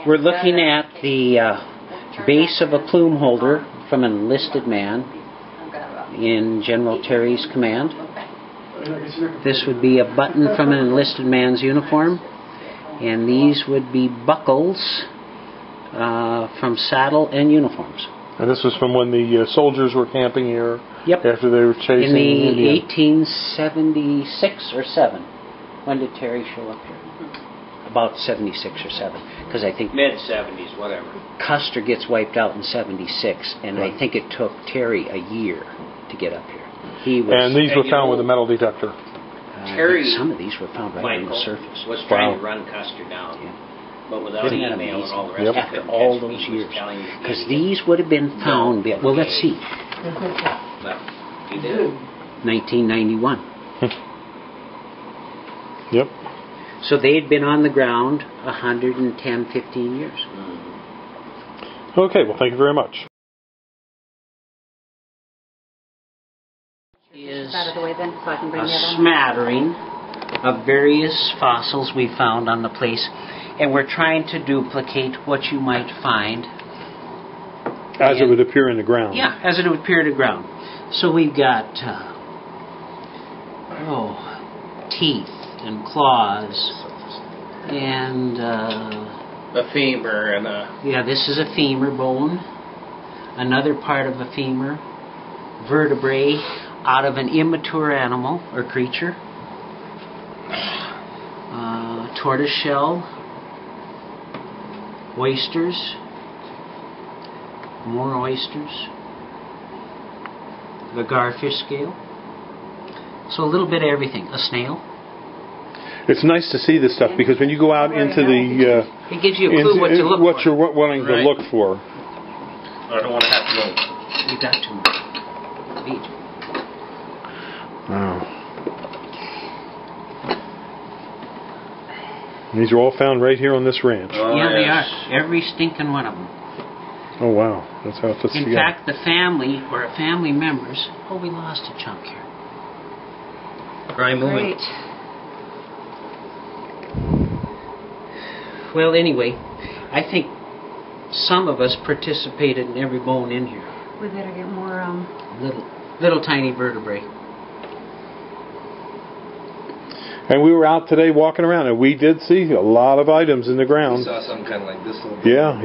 We're looking at the base of a plume holder from an enlisted man in General Terry's command. This would be a button from an enlisted man's uniform, and these would be buckles from saddle and uniforms. And this was from when the soldiers were camping here. Yep. After they were chasing in the Indians. 1876 or 7. When did Terry show up here? About 76 or 7, because I think mid-70s, whatever. Custer gets wiped out in 76, and I think it took Terry a year to get up here. He was, and these were found with a metal detector. Terry, some of these were found right on the surface. Was trying to run Custer down, but without email and all the rest of it. After all those years, because these would have been found. Well, let's see. But he did. 1991. Yep. So they had been on the ground 110, 15 years. Okay, well, thank you very much. Is a smattering of various fossils we found on the place, and we're trying to duplicate what you might find. As it would appear in the ground. Yeah, as it would appear in the ground. So we've got teeth and claws and a femur and a... Yeah, this is a femur bone. Another part of a femur. Vertebrae out of an immature animal or creature. Tortoiseshell. Oysters. More oysters. The garfish scale. So a little bit of everything. A snail. It's nice to see this stuff because when you go out into the... it gives you a clue what to look what for. you're wanting to look for. I don't want to have to move. You got to move. Wow. These are all found right here on this ranch. Oh, yeah, they are. Every stinking one of them. Oh, wow. That's how it fits together. In fact, the family or family members... Oh, we lost a chunk here. Try moving. Great. Well, anyway, I think some of us participated in every bone in here. We better get more... Little tiny vertebrae. And we were out today walking around, and we did see a lot of items in the ground. We saw something kind of like this little... Yeah.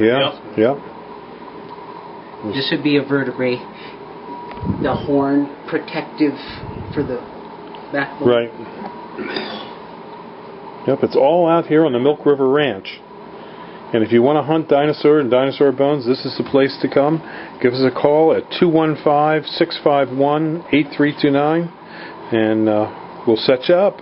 This would be a vertebrae. The horn protective for the backbone. Right. Yep, it's all out here on the Milk River Ranch. And if you want to hunt dinosaur and dinosaur bones, this is the place to come. Give us a call at 215-651-8329, and we'll set you up.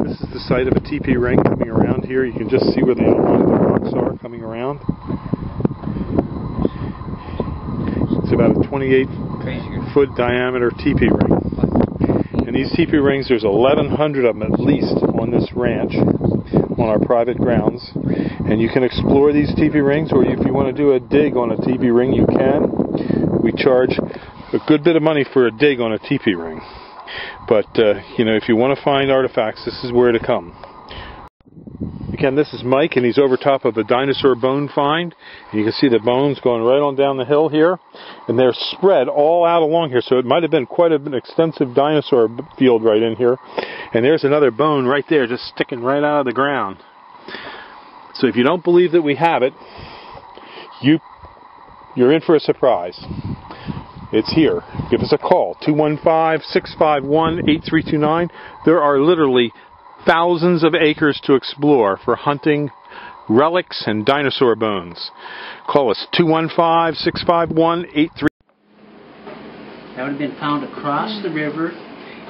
This is the site of a teepee ring coming around here. You can just see where the outline of the rocks are coming around. It's about a 28-foot diameter teepee ring. And these teepee rings, there's 1,100 of them at least on this ranch, on our private grounds. And you can explore these teepee rings, or if you want to do a dig on a teepee ring, you can. We charge a good bit of money for a dig on a teepee ring. But, if you want to find artifacts, this is where to come. Again, this is Mike, and he's over top of a dinosaur bone find. And you can see the bones going right on down the hill here. And they're spread all out along here, so it might have been quite an extensive dinosaur field right in here. And there's another bone right there, just sticking right out of the ground. So if you don't believe that we have it, you're in for a surprise. It's here. Give us a call, 215-651-8329. There are literally thousands of acres to explore for hunting relics and dinosaur bones. Call us, 215-651-8329. That would have been found across the river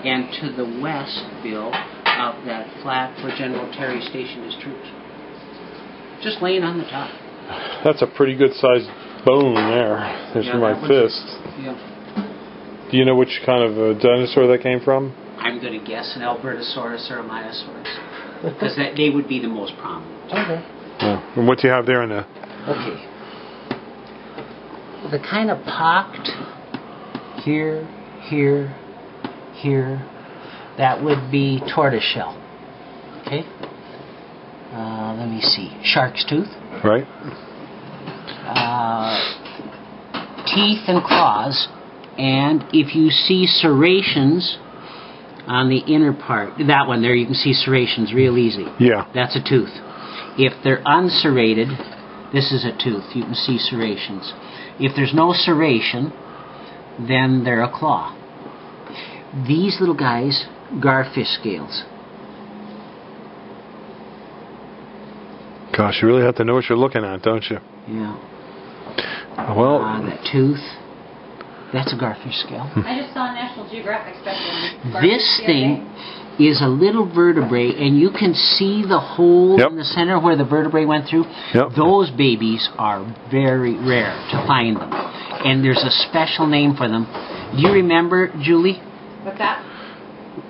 and to the west, Bill, out that flat where General Terry stationed his troops. Just laying on the top. That's a pretty good sized bone there. There's my fist. Yeah. Do you know which kind of dinosaur that came from? I'm going to guess an Albertosaurus or a Myosaurus. Because they would be the most prominent. Okay. Yeah. And what do you have there in the... Okay. The kind of pocked here, that would be tortoiseshell. Okay? let me see, shark's tooth. Right. Teeth and claws, and if you see serrations on the inner part, that one there, you can see serrations real easy. Yeah. That's a tooth. If they're unserrated, this is a tooth. You can see serrations. If there's no serration, then they're a claw. These little guys, garfish scales. Gosh, you really have to know what you're looking at, don't you? Yeah. Well, that tooth, that's a garfish scale. I just saw National Geographic special. This thing is a little vertebrae, and you can see the hole in the center where the vertebrae went through. Those babies are very rare to find them, and there's a special name for them. Do you remember, Julie? What's that?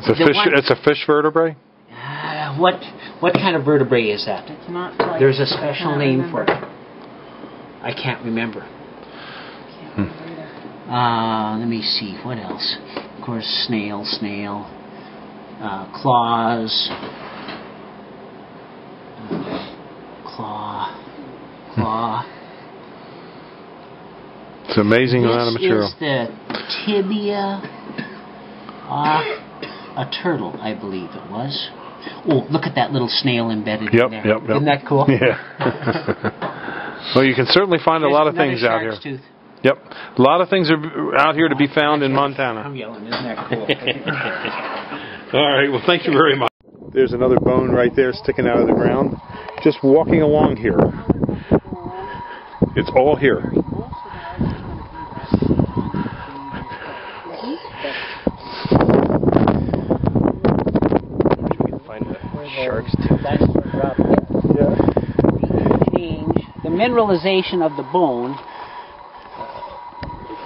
It's a fish vertebrae? What kind of vertebrae is that? I cannot tell you. There's a special name for it. I can't remember. Let me see, what else? Of course, snail, claws, claw. It's an amazing amount of material. This is the tibia off a turtle, I believe it was. Oh, look at that little snail embedded in there. Yep. Isn't that cool? Yeah. Well, you can certainly find a lot of things out here. Tooth. Yep. A lot of things are out here to be found in Montana. I'm yelling, isn't that cool? All right, well, thank you very much. There's another bone right there sticking out of the ground. Just walking along here. It's all here. Sharks too. The mineralization of the bone,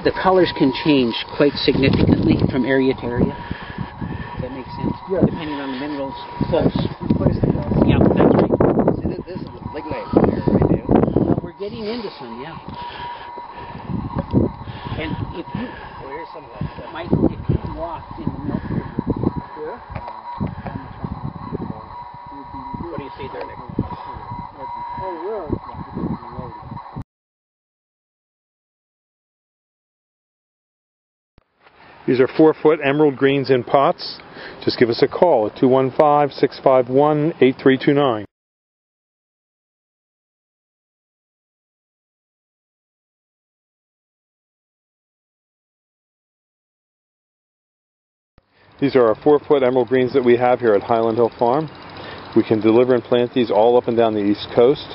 the colors can change quite significantly from area to area. Does that make sense? Yeah. Depending on the minerals close. Yeah, that's right. This is the lignite here right now. Well, we're getting into some, yeah. And if you, here's some of that. Michael, if you walked in the milk river, What do you see there, Nick? These are 4-foot emerald greens in pots. Just give us a call at 215-651-8329. These are our 4-foot emerald greens that we have here at Highland Hill Farm. We can deliver and plant these all up and down the East Coast.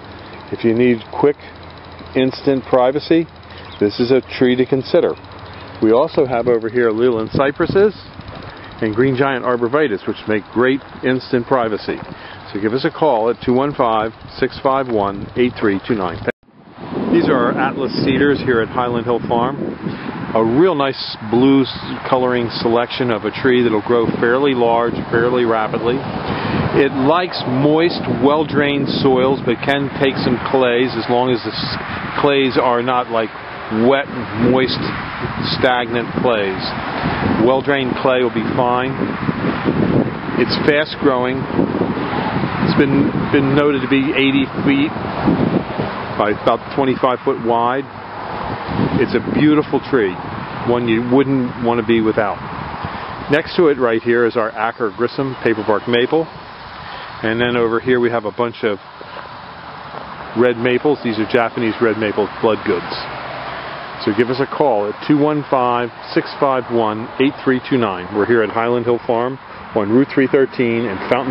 If you need quick, instant privacy, this is a tree to consider. We also have over here Leland cypresses and green giant arborvitae, which make great instant privacy. So give us a call at 215-651-8329. These are our Atlas cedars here at Highland Hill Farm. A real nice blue coloring selection of a tree that will grow fairly large, fairly rapidly. It likes moist, well-drained soils, but can take some clays as long as the clays are not like wet, moist, stagnant clays. Well-drained clay will be fine. It's fast-growing. It's been noted to be 80 feet by about 25 foot wide. It's a beautiful tree, one you wouldn't want to be without. Next to it right here is our Acker Grissom paperbark maple. And then over here we have a bunch of red maples. These are Japanese red maple blood goods. So give us a call at 215-651-8329. We're here at Highland Hill Farm on Route 313 in Fountain